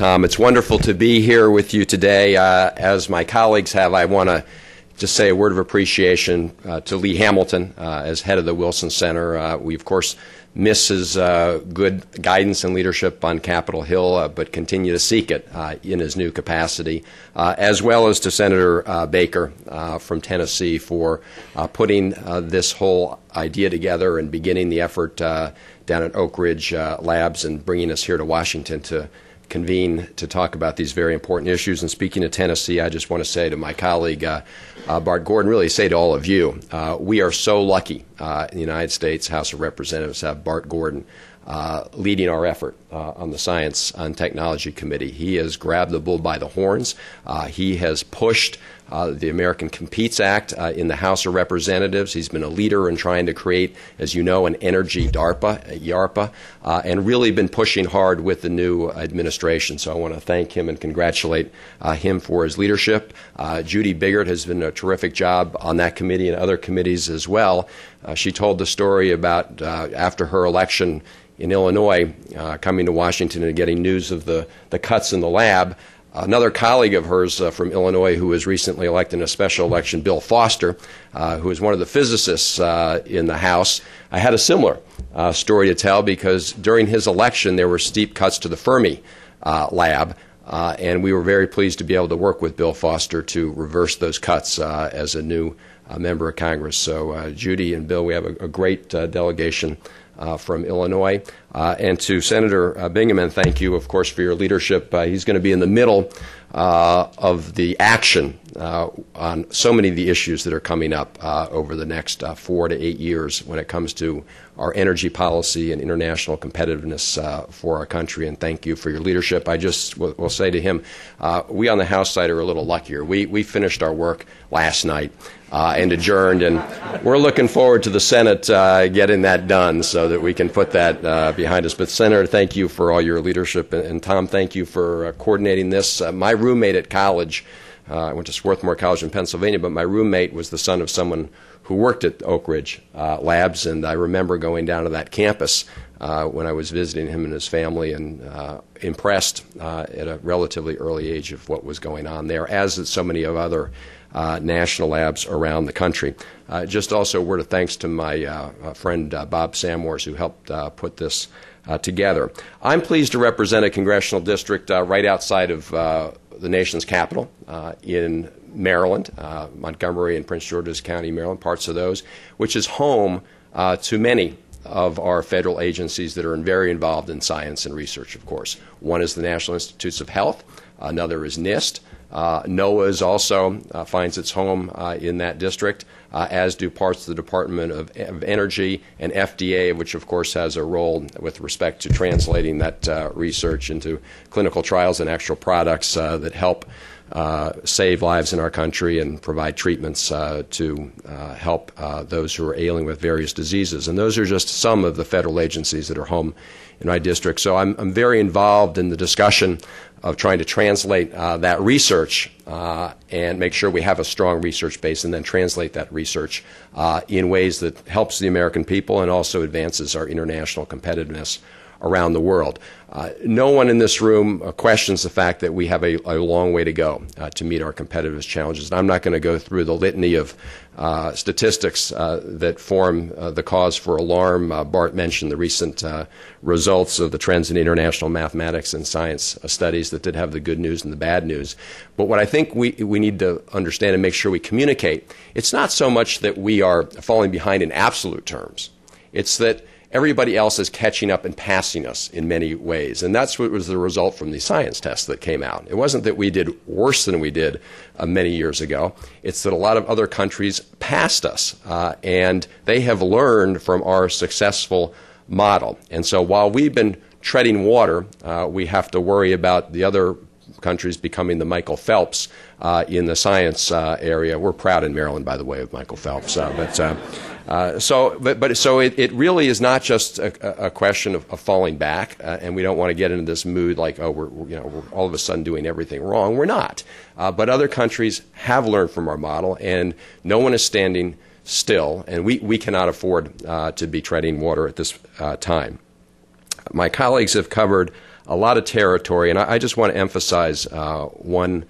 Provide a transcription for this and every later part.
Tom. It's wonderful to be here with you today. As my colleagues have, I want to just say a word of appreciation to Lee Hamilton as head of the Wilson Center. We, of course, miss his good guidance and leadership on Capitol Hill, but continue to seek it in his new capacity, as well as to Senator Baker from Tennessee for putting this whole idea together and beginning the effort down at Oak Ridge Labs and bringing us here to Washington to convene to talk about these very important issues. And speaking of Tennessee, I just want to say to my colleague Bart Gordon, really say to all of you, we are so lucky in the United States House of Representatives to have Bart Gordon leading our effort on the Science and Technology Committee. He has grabbed the bull by the horns. He has pushed the American Competes Act in the House of Representatives. He's been a leader in trying to create, as you know, an energy DARPA, YARPA, and really been pushing hard with the new administration. So I want to thank him and congratulate him for his leadership. Judy Biggert has done a terrific job on that committee and other committees as well. She told the story about after her election in Illinois, coming to Washington and getting news of the cuts in the lab. Another colleague of hers from Illinois who was recently elected in a special election, Bill Foster, who is one of the physicists in the House, I had a similar story to tell because during his election there were steep cuts to the Fermi lab, and we were very pleased to be able to work with Bill Foster to reverse those cuts as a new member of Congress. So Judy and Bill, we have a great delegation from Illinois. And to Senator Bingaman, thank you, of course, for your leadership. He's going to be in the middle of the action on so many of the issues that are coming up over the next 4 to 8 years when it comes to our energy policy and international competitiveness for our country. And thank you for your leadership. I just will say to him, we on the House side are a little luckier. We finished our work last night and adjourned, and we're looking forward to the Senate getting that done so that we can put that behind us. But Senator, thank you for all your leadership, and Tom, thank you for coordinating this. My roommate at college, I went to Swarthmore College in Pennsylvania, but my roommate was the son of someone who worked at Oak Ridge Labs, and I remember going down to that campus when I was visiting him and his family, and impressed at a relatively early age of what was going on there, as did so many of other national labs around the country. Just also a word of thanks to my friend Bob Samwars, who helped put this together. I'm pleased to represent a congressional district right outside of the nation's capital in Maryland, Montgomery and Prince George's County, Maryland, parts of those, which is home to many of our federal agencies that are very involved in science and research, of course. One is the National Institutes of Health. Another is NIST. NOAA is also finds its home in that district, as do parts of the Department of Energy and FDA, which of course has a role with respect to translating that research into clinical trials and actual products that help save lives in our country and provide treatments to help those who are ailing with various diseases. And those are just some of the federal agencies that are home in my district. So I'm very involved in the discussion of trying to translate that research and make sure we have a strong research base, and then translate that research in ways that helps the American people and also advances our international competitiveness around the world. No one in this room questions the fact that we have a long way to go to meet our competitiveness challenges. And I'm not going to go through the litany of statistics that form the cause for alarm. Bart mentioned the recent results of the trends in international mathematics and science studies that did have the good news and the bad news. But what I think we need to understand and make sure we communicate, it's not so much that we are falling behind in absolute terms. It's that everybody else is catching up and passing us in many ways. And that's what was the result from the science tests that came out. It wasn't that we did worse than we did many years ago. It's that a lot of other countries passed us, and they have learned from our successful model. And so while we've been treading water, we have to worry about the other countries becoming the Michael Phelps in the science area. We're proud in Maryland, by the way, of Michael Phelps. So it really is not just a question of falling back, and we don't want to get into this mood like, oh, we're all of a sudden doing everything wrong. We're not. But other countries have learned from our model, and no one is standing still, and we cannot afford to be treading water at this time. My colleagues have covered a lot of territory, and I just want to emphasize one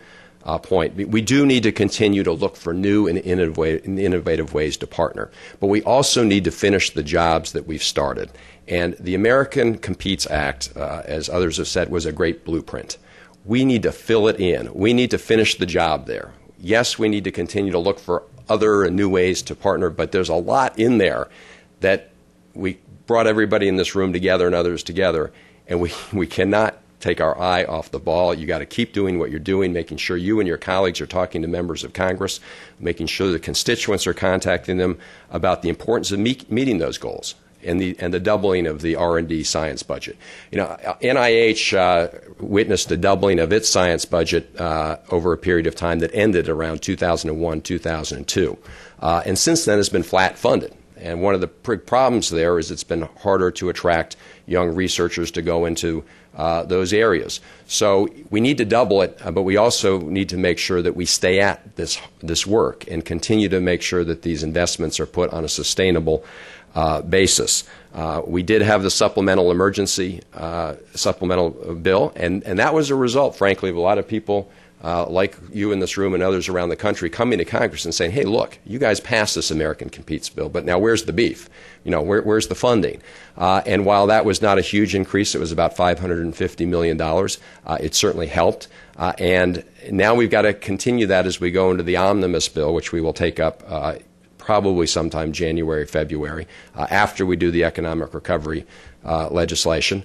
point. We do need to continue to look for new and innovative ways to partner, but we also need to finish the jobs that we've started. And the American Competes Act, as others have said, was a great blueprint. We need to fill it in. We need to finish the job there. Yes, we need to continue to look for other and new ways to partner, but there's a lot in there that we brought everybody in this room together and others together, and we cannot take our eye off the ball. You got to keep doing what you're doing, making sure you and your colleagues are talking to members of Congress, making sure the constituents are contacting them about the importance of meeting those goals and the doubling of the R&D science budget. You know, NIH witnessed a doubling of its science budget over a period of time that ended around 2001, 2002. And since then, it's been flat funded. And one of the problems there is it's been harder to attract young researchers to go into those areas. So we need to double it, but we also need to make sure that we stay at this work and continue to make sure that these investments are put on a sustainable basis. We did have the supplemental emergency supplemental bill, and that was a result, frankly, of a lot of people like you in this room and others around the country coming to Congress and saying, hey, look, you guys passed this American Competes bill, but now where's the beef? You know, where's the funding? And while that was not a huge increase, it was about $550 million, it certainly helped. And now we've got to continue that as we go into the omnibus bill, which we will take up probably sometime January, February, after we do the economic recovery legislation.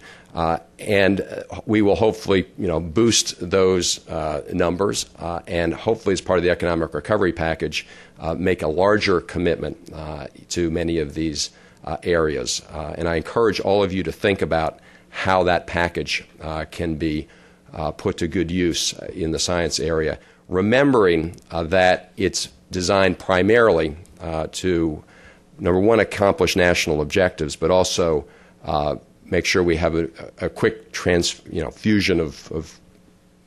And we will hopefully, boost those numbers, and hopefully, as part of the economic recovery package, make a larger commitment to many of these areas. And I encourage all of you to think about how that package can be put to good use in the science area, remembering that it's designed primarily to, number one, accomplish national objectives, but also make sure we have a quick fusion of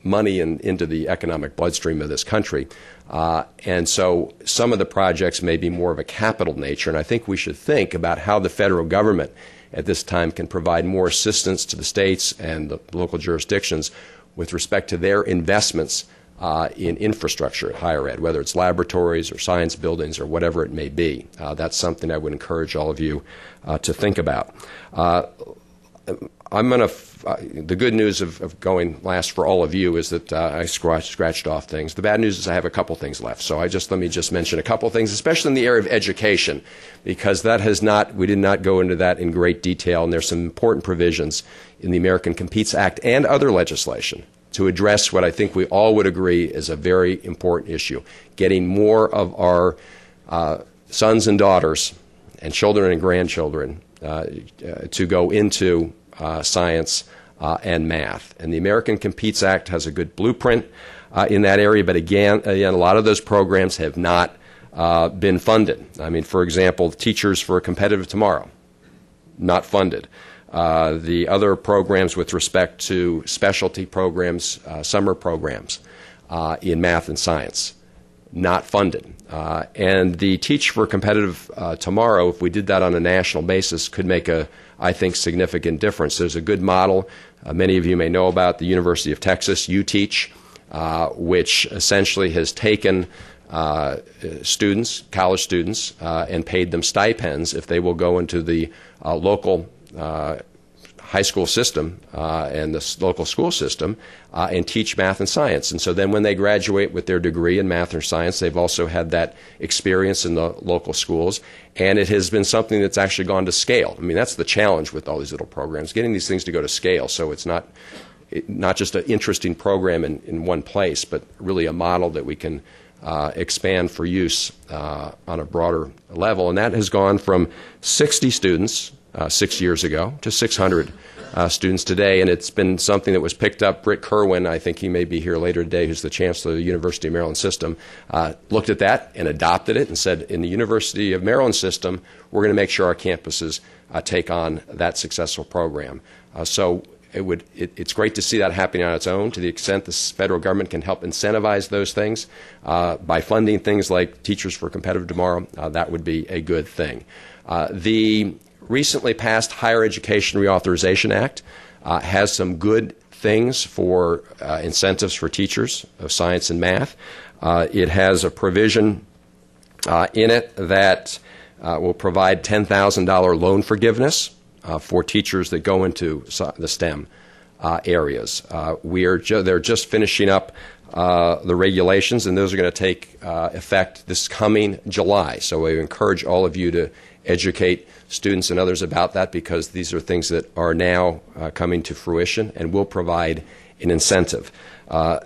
money into the economic bloodstream of this country. And so some of the projects may be more of a capital nature, and I think we should think about how the federal government at this time can provide more assistance to the states and the local jurisdictions with respect to their investments in infrastructure at higher ed, whether it's laboratories or science buildings or whatever it may be. That's something I would encourage all of you to think about. The good news of going last for all of you is that I scratched off things. The bad news is I have a couple things left. So let me just mention a couple things, especially in the area of education, because we did not go into that in great detail, and there's some important provisions in the American Competes Act and other legislation to address what I think we all would agree is a very important issue, getting more of our sons and daughters and children and grandchildren to go into science and math. And the American Competes Act has a good blueprint in that area, but again, a lot of those programs have not been funded. I mean, for example, Teachers for a Competitive Tomorrow, not funded. The other programs with respect to specialty programs, summer programs in math and science, not funded. And the Teach for Competitive Tomorrow, if we did that on a national basis, could make I think, significant difference. There's a good model many of you may know about, the University of Texas, UTeach, which essentially has taken college students, and paid them stipends if they will go into the local high school system and the local school system and teach math and science. And so then when they graduate with their degree in math or science, they've also had that experience in the local schools. And it has been something that's actually gone to scale. I mean, that's the challenge with all these little programs, getting these things to go to scale. So it's not just an interesting program in one place, but really a model that we can expand for use on a broader level. And that has gone from 60 students 6 years ago to 600 students today, and it's been something that was picked up. Britt Kerwin, I think he may be here later today, who's the Chancellor of the University of Maryland system, looked at that and adopted it and said, in the University of Maryland system, we're going to make sure our campuses take on that successful program. So it's great to see that happening on its own. To the extent the federal government can help incentivize those things by funding things like Teachers for Competitive Tomorrow, that would be a good thing. The recently passed Higher Education Reauthorization Act has some good things for incentives for teachers of science and math. It has a provision in it that will provide $10,000 loan forgiveness for teachers that go into the STEM areas. They're just finishing up the regulations, and those are going to take effect this coming July. So we encourage all of you to educate students and others about that, because these are things that are now coming to fruition and will provide an incentive.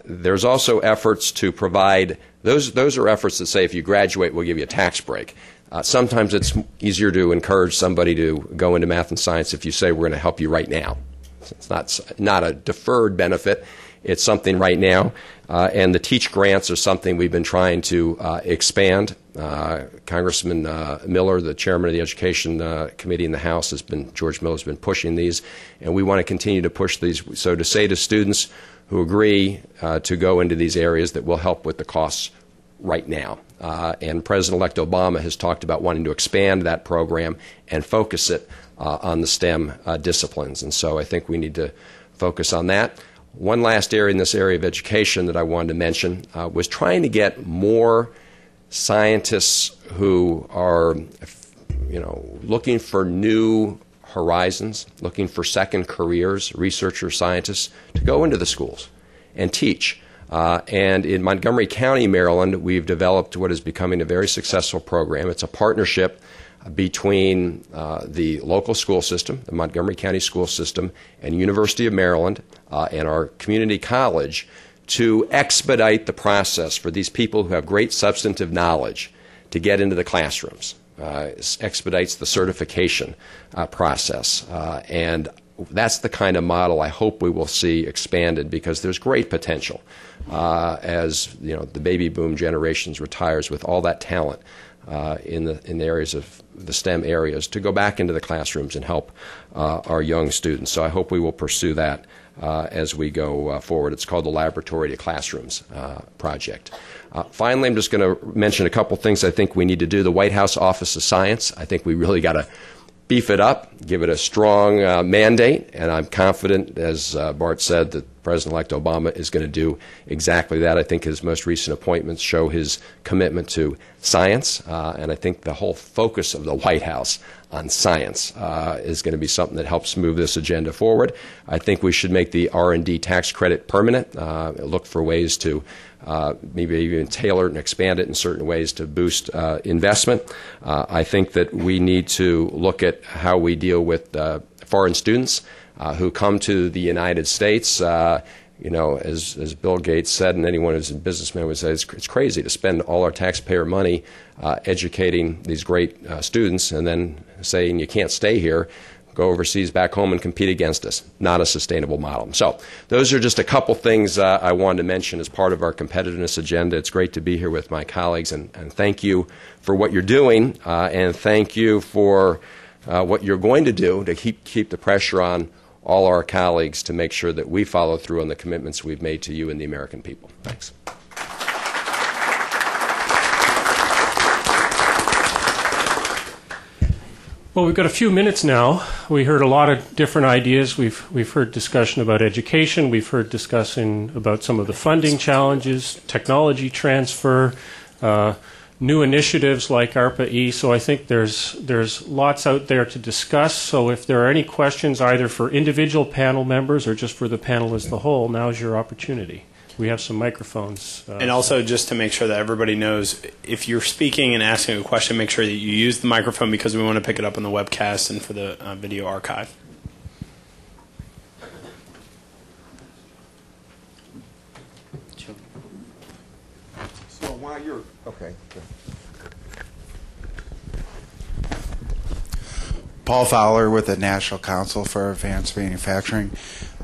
There's also efforts to provide, those are efforts that say if you graduate, we'll give you a tax break. Sometimes it's easier to encourage somebody to go into math and science if you say we're going to help you right now. It's not a deferred benefit. It's something right now. And the Teach grants are something we've been trying to expand. Congressman Miller, the chairman of the Education Committee in the House, George Miller has been pushing these, and we want to continue to push these. So to say to students who agree to go into these areas that will help with the costs right now. And President-elect Obama has talked about wanting to expand that program and focus it on the STEM disciplines. And so I think we need to focus on that. One last area in this area of education that I wanted to mention was trying to get more scientists who are, looking for new horizons, looking for second careers, researchers, scientists, to go into the schools and teach. And in Montgomery County, Maryland, we've developed what is becoming a very successful program. It's a partnership between the local school system, the Montgomery County school system, and University of Maryland and our community college to expedite the process for these people who have great substantive knowledge to get into the classrooms. It expedites the certification process. And that's the kind of model I hope we will see expanded, because there's great potential as the baby boom generations retires with all that talent in the areas of the STEM areas to go back into the classrooms and help our young students. So I hope we will pursue that as we go forward. It's called the Laboratory to Classrooms project. Finally, I'm just going to mention a couple things I think we need to do. The White House Office of Science, I think we really got to beef it up, give it a strong mandate, and I'm confident, as Bart said, that President-elect Obama is going to do exactly that. I think his most recent appointments show his commitment to science, and I think the whole focus of the White House on science is going to be something that helps move this agenda forward. I think we should make the R&D tax credit permanent, look for ways to maybe even tailor it and expand it in certain ways to boost investment. I think that we need to look at how we deal with foreign students who come to the United States. As Bill Gates said, and anyone who's a businessman would say, it's crazy to spend all our taxpayer money educating these great students and then saying you can't stay here, go overseas back home and compete against us. Not a sustainable model. So those are just a couple things I wanted to mention as part of our competitiveness agenda. It's great to be here with my colleagues, and thank you for what you're doing, and thank you for what you're going to do to keep the pressure on all our colleagues to make sure that we follow through on the commitments we've made to you and the American people. Thanks. Well, we've got a few minutes now. We heard a lot of different ideas. We've heard discussion about education. We've heard discussing about some of the funding challenges, technology transfer, new initiatives like ARPA-E. So I think there's lots out there to discuss. So if there are any questions either for individual panel members or just for the panel as the whole, now's your opportunity. We have some microphones. And also, just to make sure that everybody knows, if you're speaking and asking a question, make sure that you use the microphone, because we want to pick it up on the webcast and for the video archive. So while you're... Okay. Paul Fowler with the National Council for Advanced Manufacturing.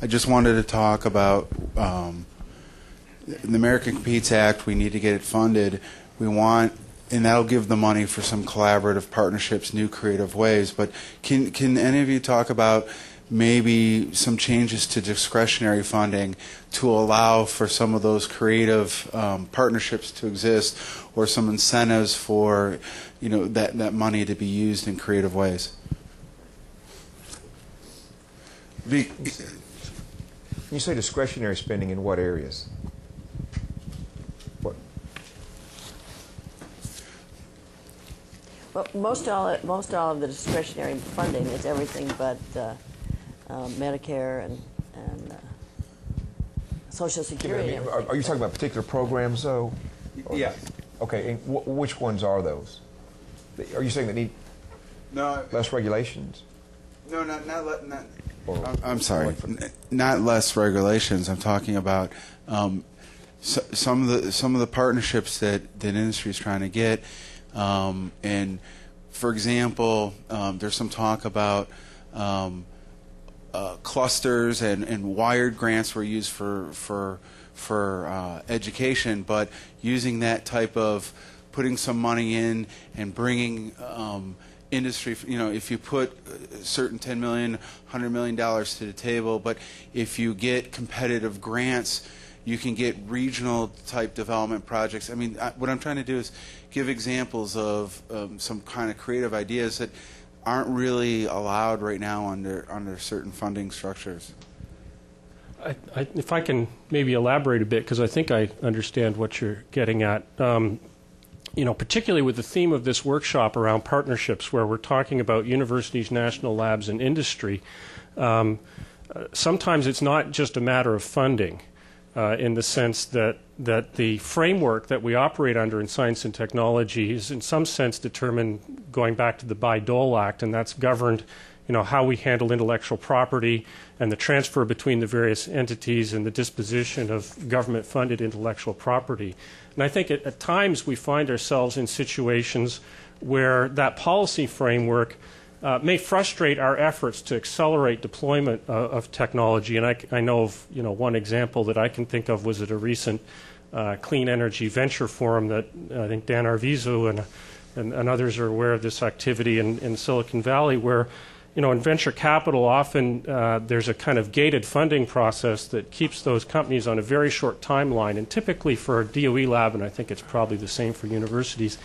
I just wanted to talk about the American Competes Act. We need to get it funded. We want, and that'll give the money for some collaborative partnerships, new creative ways. But can any of you talk about maybe some changes to discretionary funding to allow for some of those creative partnerships to exist, or some incentives for that money to be used in creative ways? You say discretionary spending in what areas? What? Well, most all of the discretionary funding is everything but Medicare and Social Security. I mean, are you talking about particular programs, though? Yeah. Okay, and which ones are those? Are you saying that need No. less regulations? No, not. I'm sorry. Not less regulations. I'm talking about some of the partnerships that industry is trying to get. And for example, there's some talk about clusters and wired grants were used for education, but using that type of putting some money in and bringing industry, if you put certain $10 million, $100 million to the table, but if you get competitive grants, you can get regional type development projects. I mean, what I'm trying to do is give examples of some kind of creative ideas that aren't really allowed right now under certain funding structures. If I can maybe elaborate a bit, because I think I understand what you're getting at. Particularly with the theme of this workshop around partnerships, where we're talking about universities, national labs, and industry, sometimes it's not just a matter of funding, in the sense that the framework that we operate under in science and technology is in some sense determined going back to the Bayh-Dole Act, and that's governed how we handle intellectual property and the transfer between the various entities and the disposition of government-funded intellectual property. And I think at times we find ourselves in situations where that policy framework may frustrate our efforts to accelerate deployment of technology. And I know of one example that I can think of was at a recent Clean Energy Venture Forum that I think Dan Arvizu and others are aware of this activity in Silicon Valley, where in venture capital, often there's a kind of gated funding process that keeps those companies on a very short timeline. And typically for a DOE lab, and I think it's probably the same for universities,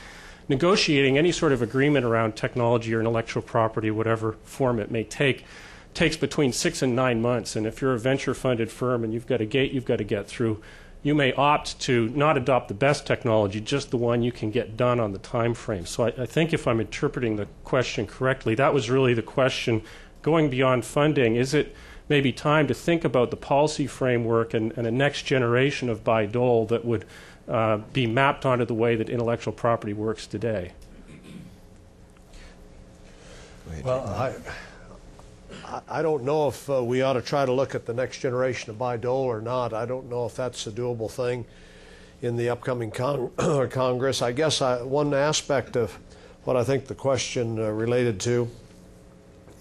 negotiating any sort of agreement around technology or intellectual property, whatever form it may take, takes between 6 and 9 months. And if you're a venture-funded firm and you've got a gate you've got to get through, you may opt to not adopt the best technology, just the one you can get done on the time frame. So I think if I'm interpreting the question correctly, that was really the question. Going beyond funding, is it maybe time to think about the policy framework and a next generation of Bayh-Dole that would be mapped onto the way that intellectual property works today? Well, I don't know if we ought to try to look at the next generation of Bayh-Dole or not. I don't know if that's a doable thing in the upcoming Congress. I guess one aspect of what I think the question related to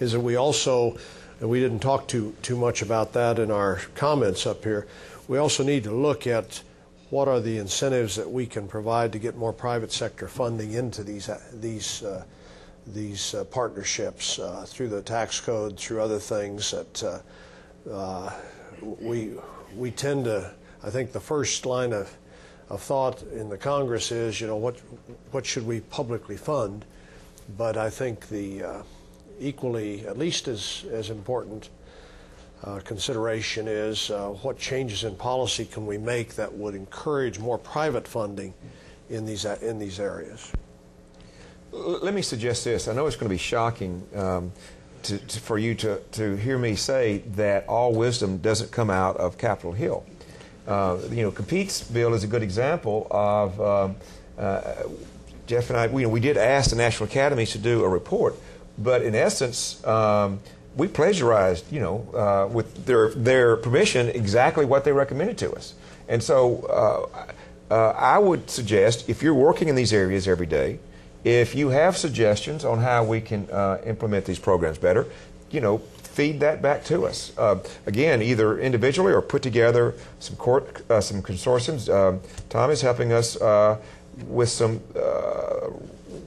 is that we also, and we didn't talk too much about that in our comments up here, we also need to look at what are the incentives that we can provide to get more private sector funding into these partnerships through the tax code, through other things that we tend to. I think the first line of thought in the Congress is, what should we publicly fund? But I think the equally, at least as important consideration is what changes in policy can we make that would encourage more private funding in these areas. Let me suggest this. I know it's going to be shocking for you to hear me say that all wisdom doesn't come out of Capitol Hill. Compete's bill is a good example of Jeff and I. We did ask the National Academies to do a report, but in essence, we plagiarized, with their permission, exactly what they recommended to us. And so I would suggest, if you're working in these areas every day, if you have suggestions on how we can implement these programs better, feed that back to us. Again, either individually or put together some consortiums. Tom is helping us with some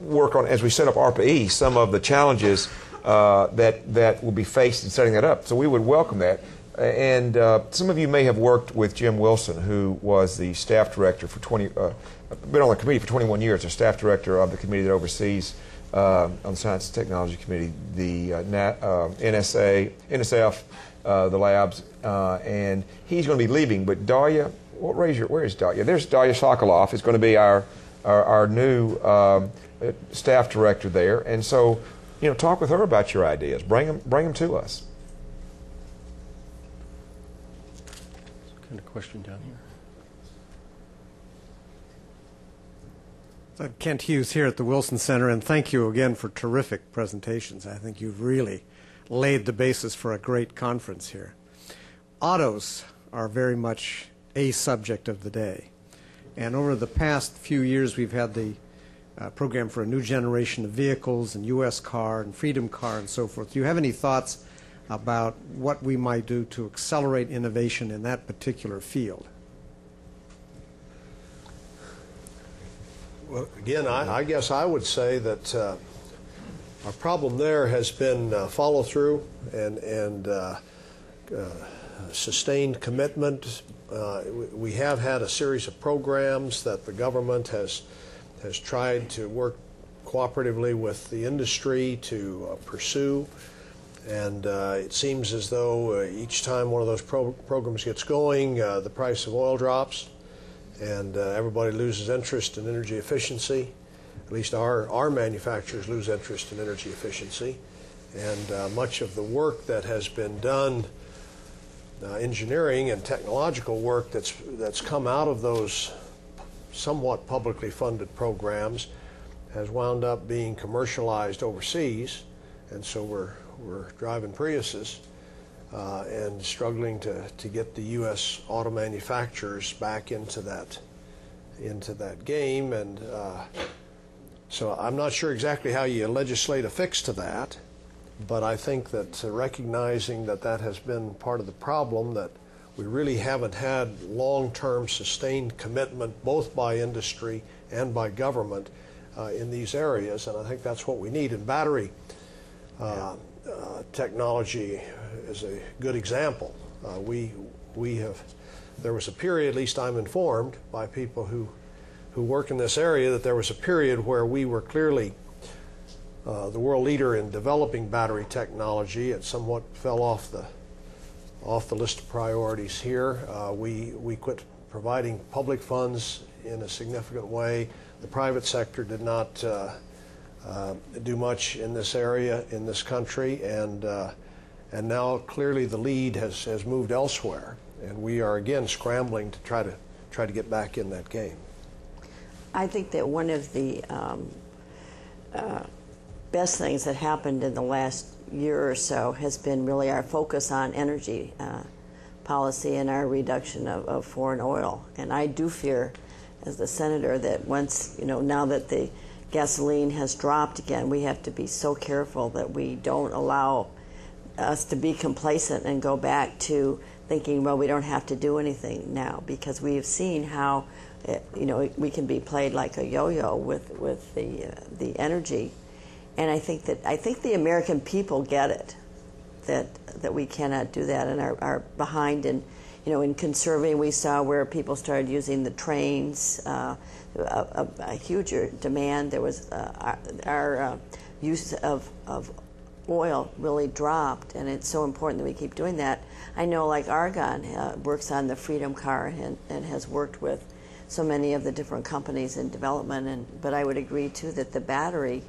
work on, as we set up ARPA-E, some of the challenges that will be faced in setting that up. So we would welcome that. And some of you may have worked with Jim Wilson, who was the staff director for been on the committee for 21 years, the staff director of the committee that oversees on the Science and Technology Committee, the NSF, the labs, and he's going to be leaving. But Dalia, where is Dalia? There's Dalia Sokoloff. Is going to be our new staff director there, and so talk with her about your ideas. Bring them to us. What kind of question down here? Kent Hughes here at the Wilson Center, and thank you again for terrific presentations. I think you've really laid the basis for a great conference here. Autos are very much a subject of the day. And over the past few years, we've had the program for a new generation of vehicles, and U.S. car and Freedom Car and so forth. Do you have any thoughts about what we might do to accelerate innovation in that particular field? Well, again, I guess I would say that our problem there has been follow-through and sustained commitment. We have had a series of programs that the government has tried to work cooperatively with the industry to pursue, and it seems as though each time one of those programs gets going, the price of oil drops, and everybody loses interest in energy efficiency. At least our manufacturers lose interest in energy efficiency, and much of the work that has been done, engineering and technological work that's come out of those somewhat publicly funded programs, has wound up being commercialized overseas, and so we're driving Priuses and struggling to get the U.S. auto manufacturers back into that game, and so I'm not sure exactly how you legislate a fix to that, but I think that recognizing that has been part of the problem, that we really haven't had long-term sustained commitment both by industry and by government in these areas, and I think that's what we need. And battery technology is a good example. There was a period, at least I'm informed by people who work in this area, that there was a period where we were clearly the world leader in developing battery technology. It somewhat fell off the list of priorities here. We quit providing public funds in a significant way. The private sector did not do much in this area in this country, and now clearly the lead has moved elsewhere, and we are again scrambling to try to get back in that game. I think that one of the best things that happened in the last year or so has been really our focus on energy policy and our reduction of foreign oil. And I do fear, as the senator, that once, now that the gasoline has dropped again, we have to be so careful that we don't allow us to be complacent and go back to thinking, well, we don't have to do anything now, because we have seen how we can be played like a yo-yo with the energy. And I think the American people get it, that we cannot do that, and are behind in conserving. We saw where people started using the trains, a huger demand. There was our use of oil really dropped, and it's so important that we keep doing that. I know, like Argonne works on the Freedom Car and has worked with so many of the different companies in development, but I would agree too that the battery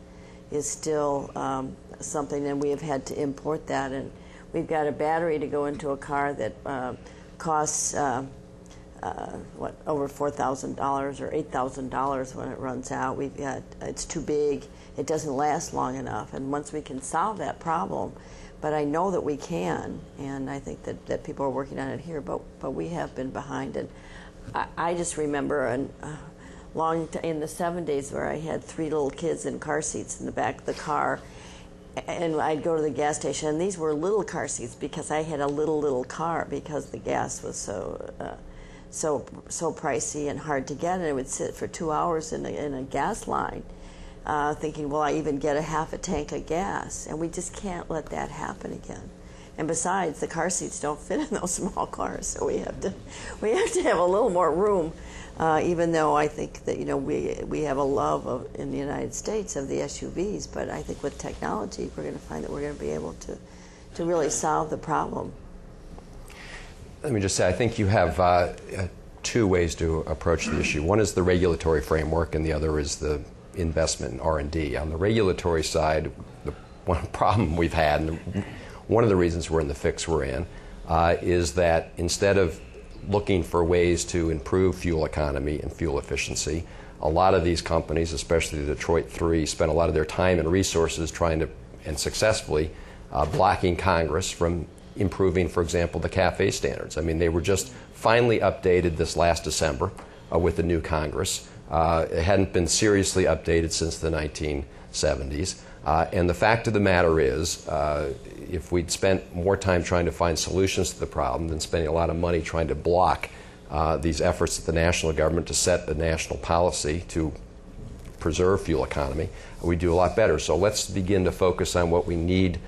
is still something, and we have had to import that, and we've got a battery to go into a car that costs over $4,000 or $8,000 when it runs out. It's too big, it doesn't last long enough, and once we can solve that problem, but I know that we can, and I think that people are working on it here, but we have been behind. And I just remember in the 70s where I had 3 little kids in car seats in the back of the car, and I'd go to the gas station, and these were little car seats because I had a little car, because the gas was so pricey and hard to get, and I would sit for 2 hours in a gas line thinking, will I even get a half a tank of gas? And we just can't let that happen again. And besides, the car seats don't fit in those small cars, so we have to have a little more room. Even though I think that we have a love in the United States of the SUVs, but I think with technology we're going to find that we're going to be able to really solve the problem. Let me just say, I think you have two ways to approach the issue. One is the regulatory framework, and the other is the investment in R&D. On the regulatory side, the one problem we've had, and one of the reasons we're in the fix we're in, is that instead of looking for ways to improve fuel economy and fuel efficiency, a lot of these companies, especially the Detroit Three, spent a lot of their time and resources trying to, and successfully, blocking Congress from improving, for example, the CAFE standards. I mean, they were just finally updated this last December with the new Congress. It hadn't been seriously updated since the 1970s. And the fact of the matter is, if we'd spent more time trying to find solutions to the problem than spending a lot of money trying to block these efforts at the national government to set the national policy to preserve fuel economy, we'd do a lot better. So let's begin to focus on what we need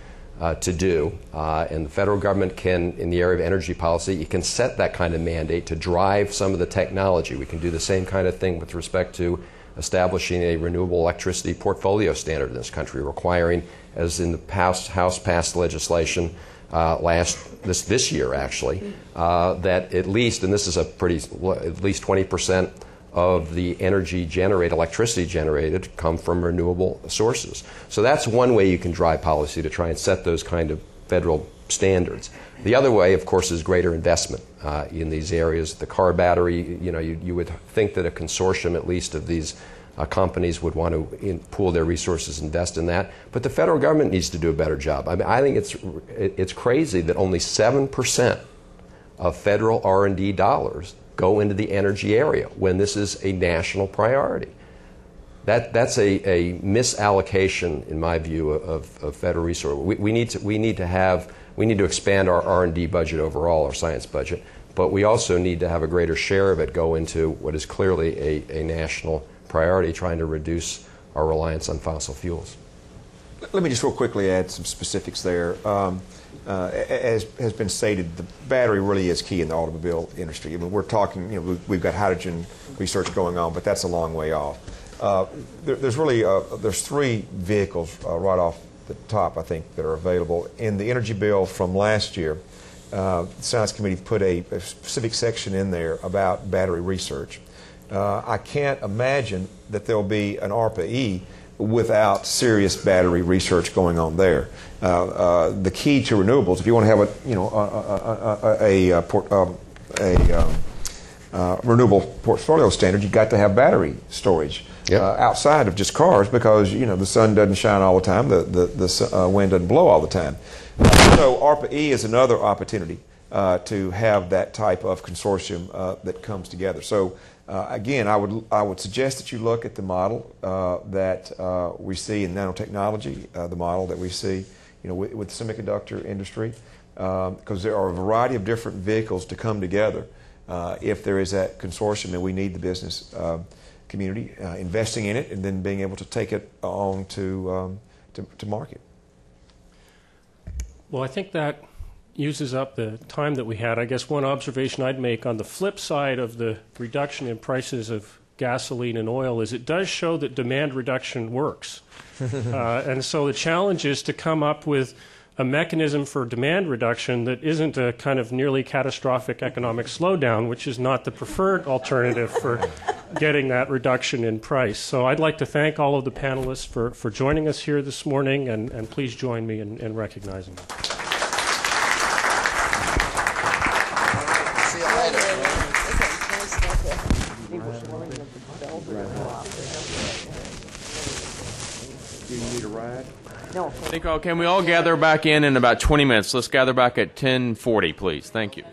to do. And the federal government can, in the area of energy policy, it can set that kind of mandate to drive some of the technology. We can do the same kind of thing with respect to establishing a renewable electricity portfolio standard in this country, requiring, as in the House passed legislation this year actually, that at least, and this is at least 20% of the energy generated, electricity generated, come from renewable sources. So that's one way you can drive policy, to try and set those kind of federal standards. The other way, of course, is greater investment in these areas. The car battery, you would think that a consortium, at least, of these companies would want to pool their resources, invest in that. But the federal government needs to do a better job. I mean, I think it's crazy that only 7% of federal R&D dollars go into the energy area when this is a national priority. That's a misallocation, in my view, of federal resources. We need to expand our R&D budget overall, our science budget, but we also need to have a greater share of it go into what is clearly a national priority, trying to reduce our reliance on fossil fuels. Let me just real quickly add some specifics there. As has been stated, the battery really is key in the automobile industry. I mean, we're talking, we've got hydrogen research going on, but that's a long way off. There's three vehicles right off the top, I think, that are available. In the energy bill from last year, the Science Committee put a specific section in there about battery research. I can't imagine that there'll be an ARPA-E without serious battery research going on there. The key to renewables, if you want to have a renewable portfolio standard, you've got to have battery storage outside of just cars, because the sun doesn't shine all the time, the wind doesn't blow all the time. So ARPA-E is another opportunity to have that type of consortium that comes together. So again, I would suggest that you look at the model that we see in nanotechnology, the model that we see with the semiconductor industry, because there are a variety of different vehicles to come together if there is that consortium, and we need the business community investing in it and then being able to take it on to market. Well, I think that uses up the time that we had. I guess one observation I'd make on the flip side of the reduction in prices of gasoline and oil is it does show that demand reduction works. And so the challenge is to come up with a mechanism for demand reduction that isn't a kind of nearly catastrophic economic slowdown, which is not the preferred alternative for getting that reduction in price. So I'd like to thank all of the panelists for joining us here this morning, and please join me in recognizing them. No. Can we all gather back in about 20 minutes? Let's gather back at 10:40, please. Thank you.